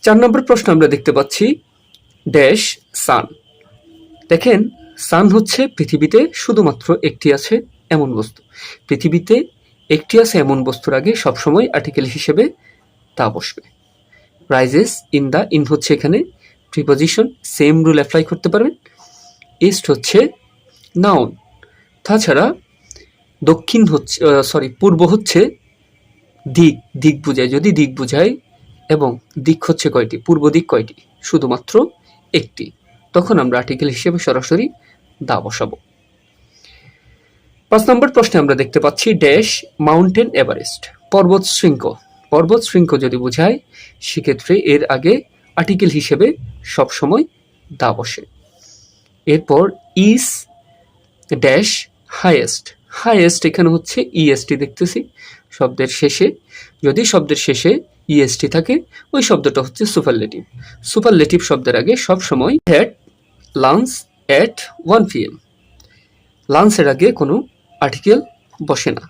4 নম্বর প্রশ্ন আমরা দেখতে পাচ্ছি ড্যাশ সান। দেখেন, সান হচ্ছে পৃথিবীতে শুধুমাত্র একটি আছে এমন বস্তু। পৃথিবীতে একটি আছে এমন বস্তুর আগে সবসময় আর্টিকেল হিসেবে তা বসবে। রাইজেস ইন দ্য, ইন হচ্ছে এখানে প্রিপোজিশন, সেম রুল অ্যাপ্লাই করতে পারবেন। ইস্ট হচ্ছে নাউন। তাছাড়া দক্ষিণ হচ্ছে পূর্ব হচ্ছে দিক, দিক বোঝায়, যদি দিক বোঝায়, এবং দিক হচ্ছে কয়টি, পূর্ব দিক কয়টি, শুধুমাত্র একটি, তখন আমরা আর্টিকেল হিসেবে সরাসরি দা বসাবো। 5 নম্বর প্রশ্নে আমরা দেখতে পাচ্ছি ড্যাশ মাউন্টেন এভারেস্ট, পর্বত শৃঙ্গ। পর্বত শৃঙ্গ যদি বোঝায় সেক্ষেত্রে এর আগে আর্টিকেল হিসেবে সবসময় দা বসে। এরপর ইস ড্যাশ হাইয়েস্ট। হাইয়েস্ট এখানে হচ্ছে ইএসটি দেখতেছি শব্দের শেষে, যদি শব্দের শেষে ইএসটি থাকে ওই শব্দটা হচ্ছে সুপারলেটিভ। সুপারলেটিভ শব্দের আগে সবসময় হ্যাড লাঞ্চ অ্যাট 1 PM। লাঞ্চের আগে কোনো আর্টিকেল বসে না।